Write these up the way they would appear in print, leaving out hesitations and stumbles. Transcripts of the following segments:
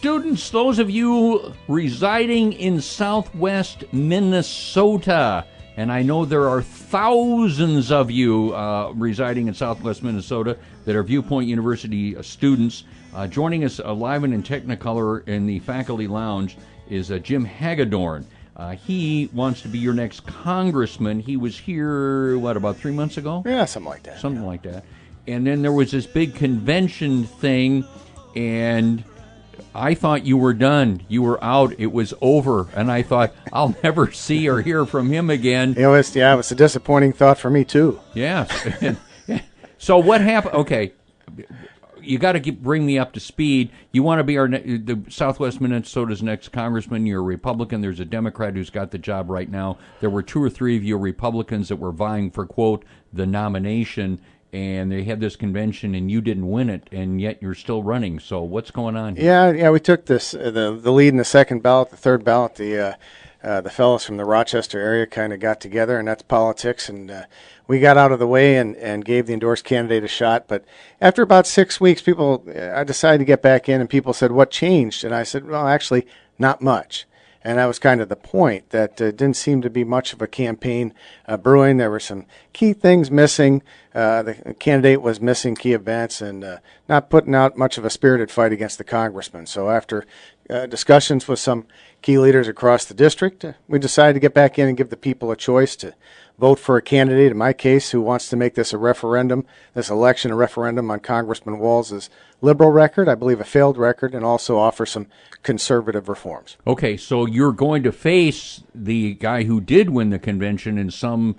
students, those of you residing in southwest Minnesota, and I know there are thousands of you residing in southwest Minnesota that are Viewpoint University students. Joining us live and in Technicolor in the faculty lounge is Jim Hagedorn. He wants to be your next congressman. He was here, about 3 months ago? Yeah, something like that. Something like that. And then there was this big convention thing, and I thought you were done. You were out. It was over. And I thought, I'll never see or hear from him again. It was a disappointing thought for me, too. Yeah. So what happened? Okay. You got to bring me up to speed. You want to be the Southwest Minnesota's next congressman. You're a Republican. There's a Democrat who's got the job right now. There were 2 or 3 of you Republicans that were vying for, quote, the nomination. And they had this convention, and you didn't win it, and yet you're still running. So what's going on here? Yeah, we took this the lead in the second ballot, the third ballot. The fellows from the Rochester area kind of got together, and that's politics. And we got out of the way and gave the endorsed candidate a shot. But after about 6 weeks, I decided to get back in, and people said, "What changed?" And I said, "Well, actually, not much." And that was kind of the point, that didn't seem to be much of a campaign brewing. There were some key things missing. The candidate was missing key events and not putting out much of a spirited fight against the congressman. So after discussions with some key leaders across the district, we decided to get back in and give the people a choice to vote for a candidate, in my case, who wants to make this election a referendum on Congressman Walz's liberal record, I believe a failed record, and also offer some conservative reforms. Okay, so you're going to face the guy who did win the convention in some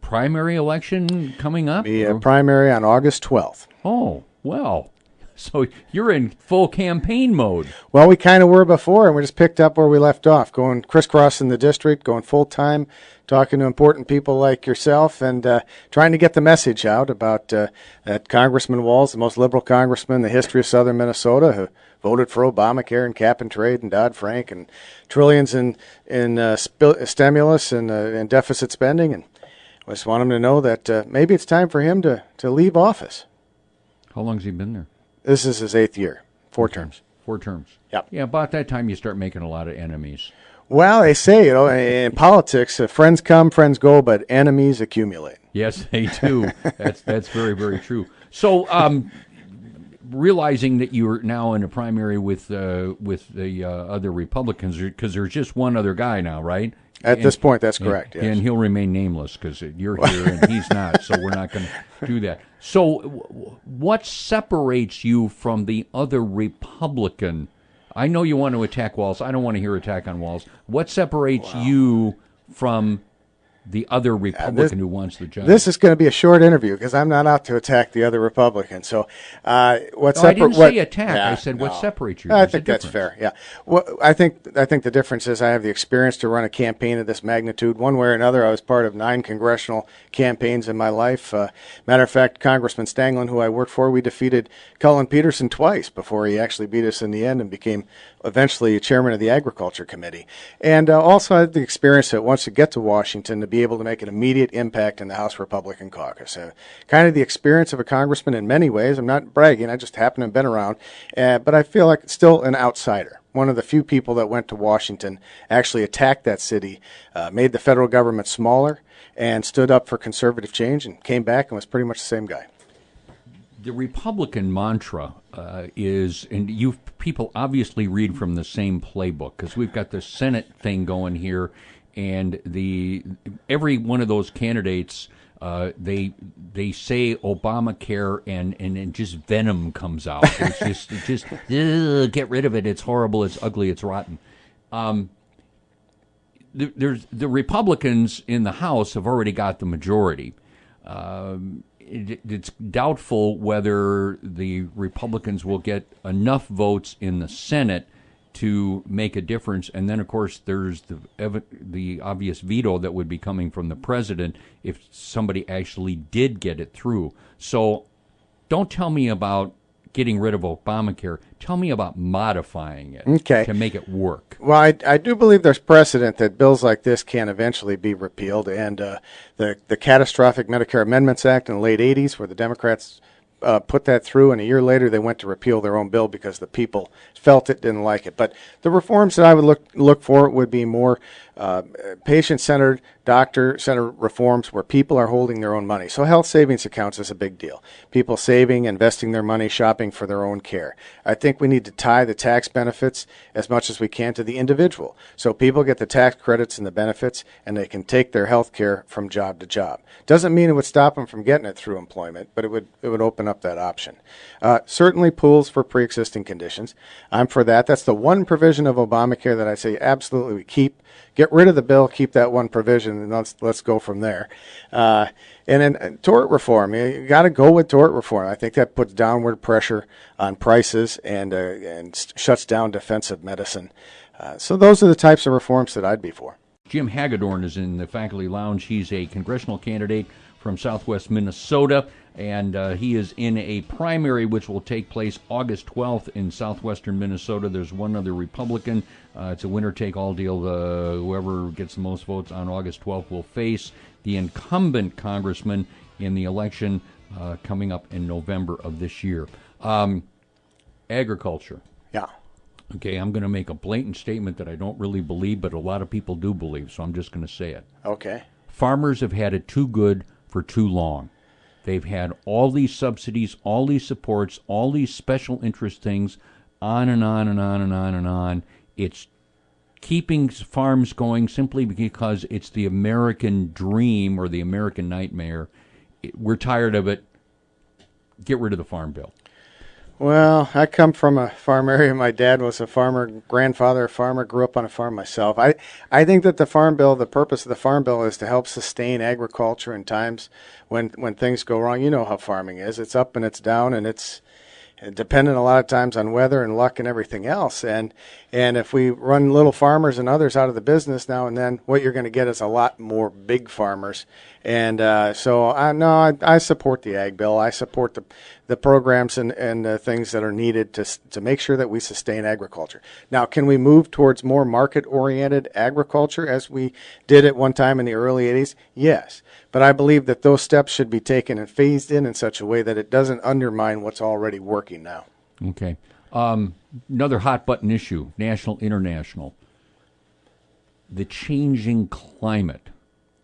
primary election coming up? The primary on August 12th. Oh, well, so you're in full campaign mode. Well, we kind of were before, and we just picked up where we left off, going crisscrossing the district, going full-time, talking to important people like yourself, and trying to get the message out about that Congressman Walz, the most liberal congressman in the history of southern Minnesota, who voted for Obamacare and cap and trade and Dodd-Frank and trillions in stimulus and deficit spending. And I just want him to know that maybe it's time for him to leave office. How long has he been there? This is his 8th year. 4 terms. 4 terms. Yep. Yeah, about that time you start making a lot of enemies. Well, they say, in politics, friends come, friends go, but enemies accumulate. Yes, they do. That's very, very true. So, realizing that you're now in a primary with the other Republicans, because there's just one other guy now, right? At this point, that's correct, yes. And he'll remain nameless because you're here and he's not, so we're not going to do that. So what separates you from the other Republican? I know you want to attack Walz. I don't want to hear attack on Walz. What separates you from the other Republican who wants the job? This is going to be a short interview because I'm not out to attack the other Republican. So, I didn't say attack. I said what separates you. I think that's fair. Yeah. Well, I think the difference is I have the experience to run a campaign of this magnitude. One way or another, I was part of 9 congressional campaigns in my life. Matter of fact, Congressman Stanglin, who I worked for, we defeated Cullen Peterson twice before he actually beat us in the end and became eventually chairman of the Agriculture Committee. And also I had the experience that once you get to Washington to be able to make an immediate impact in the House Republican caucus. Kind of the experience of a congressman in many ways. I'm not bragging. I just happen to have been around. But I feel like still an outsider. One of the few people that went to Washington, actually attacked that city, made the federal government smaller, and stood up for conservative change and came back and was pretty much the same guy. The Republican mantra is, and you people obviously read from the same playbook, because we've got the Senate thing going here, and every one of those candidates, they say Obamacare, and just venom comes out. It's just get rid of it. It's horrible. It's ugly. It's rotten. There's the Republicans in the House have already got the majority. It's doubtful whether the Republicans will get enough votes in the Senate to make a difference. And then, of course, there's the obvious veto that would be coming from the president if somebody actually did get it through. So don't tell me about getting rid of Obamacare. Tell me about modifying it to make it work. Well, I do believe there's precedent that bills like this can eventually be repealed. And the Catastrophic Medicare Amendments Act in the late 80s, where the Democrats put that through, and a year later they went to repeal their own bill because the people felt it, didn't like it. But the reforms that I would look for would be more patient-centered, doctor-centered reforms where people are holding their own money. So health savings accounts is a big deal. People saving, investing their money, shopping for their own care. I think we need to tie the tax benefits as much as we can to the individual. So people get the tax credits and the benefits, and they can take their health care from job to job. Doesn't mean it would stop them from getting it through employment, but it would open up that option. Certainly pools for pre-existing conditions. I'm for that. That's the one provision of Obamacare that I say absolutely we keep. Get rid of the bill, keep that one provision, and let's go from there. And then tort reform. You got to go with tort reform. I think that puts downward pressure on prices and shuts down defensive medicine. So those are the types of reforms that I'd be for. Jim Hagedorn is in the faculty lounge. He's a congressional candidate from Southwest Minnesota, and he is in a primary which will take place August 12th in southwestern Minnesota. There's one other Republican. It's a winner-take-all deal. Whoever gets the most votes on August 12th will face the incumbent congressman in the election coming up in November of this year. Agriculture. Yeah. Okay, I'm going to make a blatant statement that I don't really believe, but a lot of people do believe, so I'm just going to say it. Okay. Farmers have had it too good for too long. They've had all these subsidies, all these supports, all these special interest things, on and on and on and on and on. It's keeping farms going simply because it's the American dream or the American nightmare. We're tired of it. Get rid of the farm bill. Well, I come from a farm area. My dad was a farmer, grandfather a farmer, grew up on a farm myself. I think that the farm bill, the purpose of the farm bill is to help sustain agriculture in times when things go wrong. You know how farming is. It's up and it's down, and it's dependent a lot of times on weather and luck and everything else. And if we run little farmers and others out of the business now and then, what you're going to get is a lot more big farmers. And so I support the ag bill. I support the programs and things that are needed to make sure that we sustain agriculture. Now, can we move towards more market-oriented agriculture as we did at one time in the early 80s? Yes. But I believe that those steps should be taken and phased in such a way that it doesn't undermine what's already working now. Okay. Another hot-button issue, national, international. The changing climate.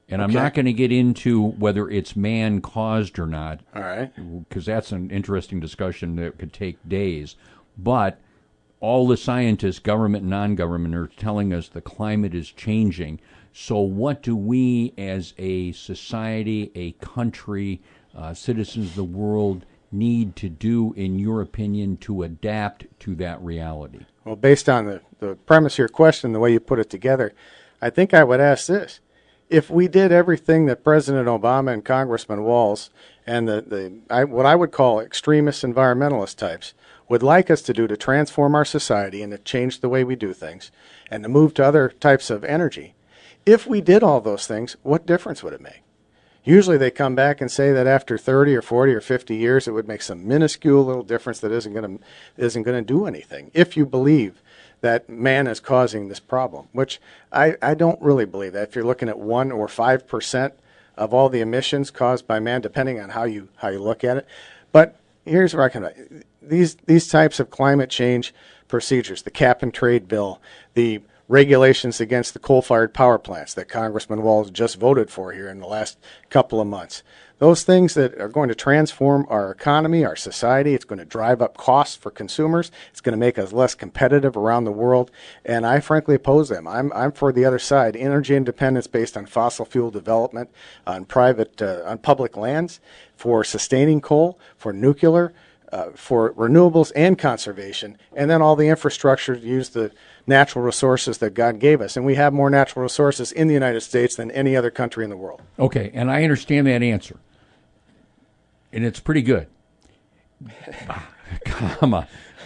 And I'm not going to get into whether it's man-caused or not. All right. Because that's an interesting discussion that could take days. But all the scientists, government and non-government, are telling us the climate is changing. So what do we as a society, a country, citizens of the world need to do, in your opinion, to adapt to that reality? Well, based on the premise of your question, the way you put it together, I think I would ask this. If we did everything that President Obama and Congressman Walz and what I would call extremist environmentalist types would like us to do to transform our society and to change the way we do things and to move to other types of energy, if we did all those things, what difference would it make? Usually they come back and say that after 30 or 40 or 50 years, it would make some minuscule little difference that isn't going to do anything. If you believe that man is causing this problem, which I don't really believe that. If you're looking at 1 or 5% of all the emissions caused by man, depending on how you look at it. But here's where I come. These types of climate change procedures, the cap and trade bill, the regulations against the coal-fired power plants that Congressman Walz just voted for here in the last couple of months. Those things that are going to transform our economy, our society. It's going to drive up costs for consumers. It's going to make us less competitive around the world. And I frankly oppose them. I'm for the other side. Energy independence based on fossil fuel development, on public lands, for sustaining coal, for nuclear, for renewables and conservation, and then all the infrastructure to use the natural resources that God gave us. And we have more natural resources in the United States than any other country in the world. Okay, and I understand that answer. And it's pretty good.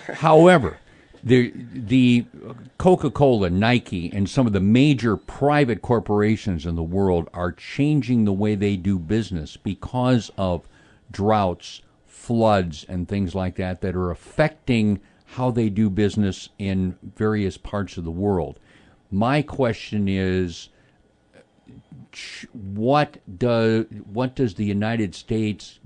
However, the Coca-Cola, Nike, and some of the major private corporations in the world are changing the way they do business because of droughts, floods, and things like that are affecting how they do business in various parts of the world. My question is, what does the United States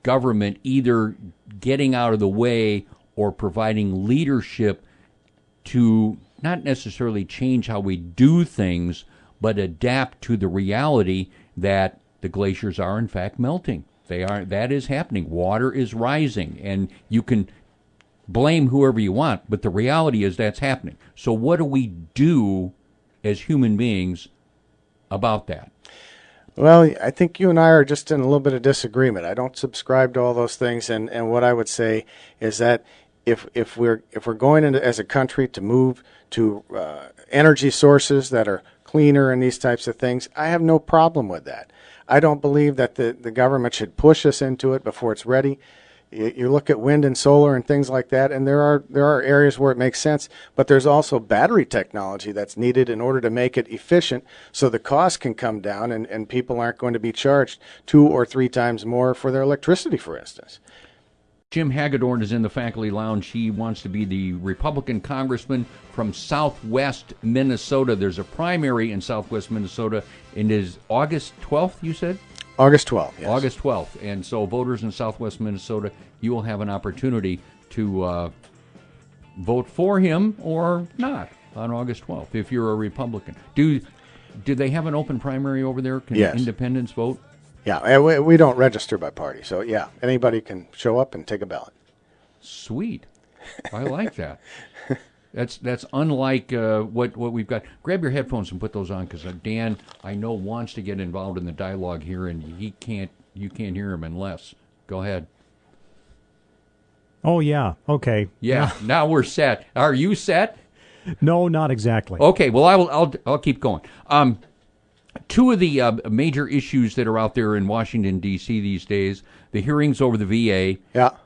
government either getting out of the way or providing leadership to not necessarily change how we do things, but adapt to the reality that the glaciers are in fact melting. That is happening. Water is rising, and you can blame whoever you want, but the reality is that's happening. So what do we do as human beings about that? Well, I think you and I are just in a little bit of disagreement. I don't subscribe to all those things, and what I would say is that if we're going into as a country to move to energy sources that are cleaner and these types of things, I have no problem with that. I don't believe that the government should push us into it before it's ready. You look at wind and solar and things like that, and there are areas where it makes sense, but there's also battery technology that's needed in order to make it efficient so the cost can come down and people aren't going to be charged 2 or 3 times more for their electricity, for instance. Jim Hagedorn is in the faculty lounge. He wants to be the Republican congressman from Southwest Minnesota. There's a primary in Southwest Minnesota. It is August 12th, you said? August 12th, yes. August 12th. And so voters in Southwest Minnesota, you will have an opportunity to vote for him or not on August 12th if you're a Republican. Do they have an open primary over there? Can Yes. independents vote? Yeah, we don't register by party, so yeah, anybody can show up and take a ballot. Sweet. I like that. That's unlike what we've got. Grab your headphones and put those on, because Dan, I know, wants to get involved in the dialogue here, and you can't hear him unless. Go ahead. Oh, yeah. Okay. Yeah, now we're set. Are you set? No, not exactly. Okay, well, I'll keep going. Two of the major issues that are out there in Washington, D.C. these days, the hearings over the VA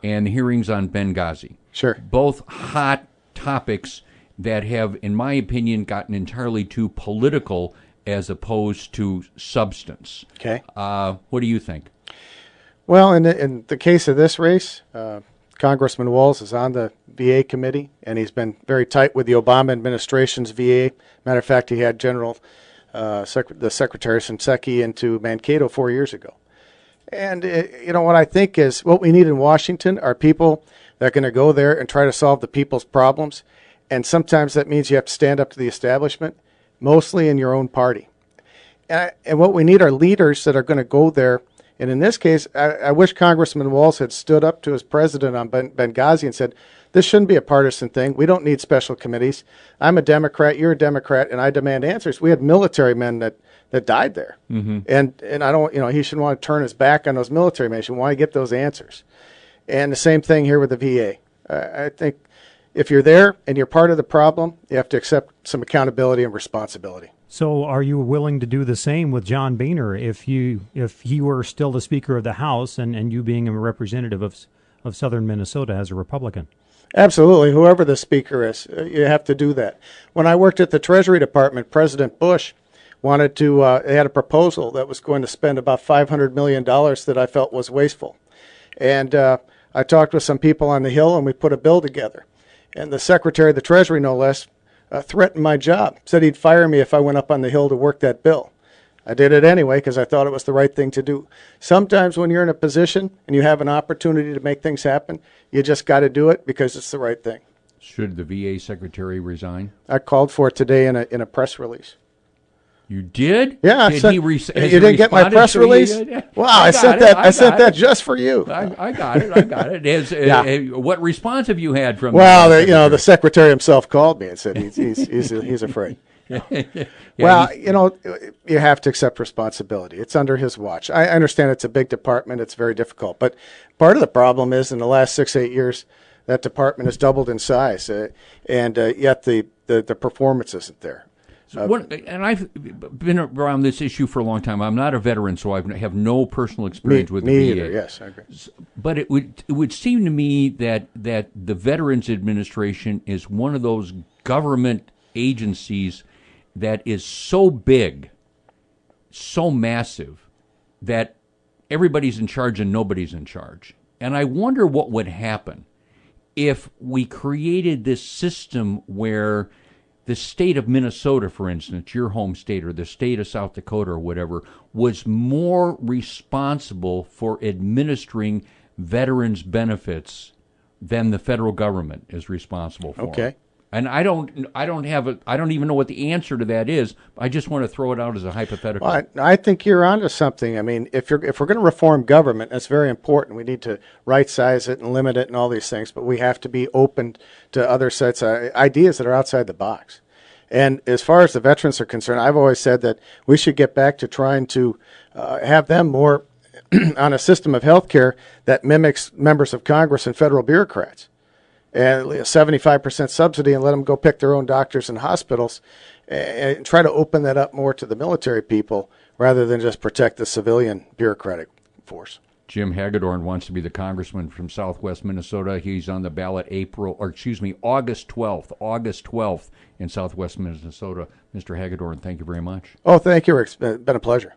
and the hearings on Benghazi. Sure. Both hot topics that have, in my opinion, gotten entirely too political as opposed to substance. Okay. What do you think? Well, in the case of this race, Congressman Walz is on the VA committee, and he's been very tight with the Obama administration's VA. Matter of fact, he had the Secretary Shinseki into Mankato 4 years ago. And, what I think is what we need in Washington are people that are going to go there and try to solve the people's problems. And sometimes that means you have to stand up to the establishment, mostly in your own party. And what we need are leaders that are going to go there. And in this case, I wish Congressman Walz had stood up to his president on Benghazi and said, this shouldn't be a partisan thing. We don't need special committees. I'm a Democrat, you're a Democrat, and I demand answers. We had military men that died there. Mm-hmm. And I don't, he shouldn't want to turn his back on those military men. He should want to get those answers. And the same thing here with the VA. I think if you're there and you're part of the problem, you have to accept some accountability and responsibility. So are you willing to do the same with John Boehner if he were still the Speaker of the House and you being a representative of Southern Minnesota as a Republican? Absolutely. Whoever the Speaker is, you have to do that. When I worked at the Treasury Department, President Bush wanted to, they had a proposal that was going to spend about $500 million that I felt was wasteful. And I talked with some people on the Hill, and we put a bill together. And the Secretary of the Treasury, no less, threatened my job, said he'd fire me if I went up on the Hill to work that bill. I did it anyway because I thought it was the right thing to do. Sometimes when you're in a position and you have an opportunity to make things happen, you just got to do it because it's the right thing. Should the VA secretary resign? I called for it today in a press release. You did? Yeah. Did you didn't get my press release? Wow, I sent that just for you. I got it. What response have you had from? Well, the secretary himself called me and said he's afraid. Well, you have to accept responsibility. It's under his watch. I understand it's a big department. It's very difficult. But part of the problem is in the last 6-8 years, that department has doubled in size, and yet the performance isn't there. And I've been around this issue for a long time. I'm not a veteran, so I have no personal experience with the VA. Either. Yes, I agree. But it would seem to me that the Veterans Administration is one of those government agencies that is so big, so massive, that everybody's in charge and nobody's in charge. And I wonder what would happen if we created this system where the state of Minnesota, for instance, your home state, or the state of South Dakota or whatever, was more responsible for administering veterans benefits than the federal government is responsible for. Okay. And I don't even know what the answer to that is. I just want to throw it out as a hypothetical. Well, I think you're onto something. I mean, if we're going to reform government, that's very important. We need to right size it and limit it and all these things, but we have to be open to other sets of ideas that are outside the box. And as far as the veterans are concerned, I've always said that we should get back to trying to have them more on a system of health care that mimics members of Congress and federal bureaucrats. And a 75% subsidy and let them go pick their own doctors and hospitals and try to open that up more to the military people rather than just protect the civilian bureaucratic force. Jim Hagedorn wants to be the congressman from Southwest Minnesota. He's on the ballot August 12th in Southwest Minnesota. Mr. Hagedorn, thank you very much. Oh, thank you, Rick. It's been a pleasure.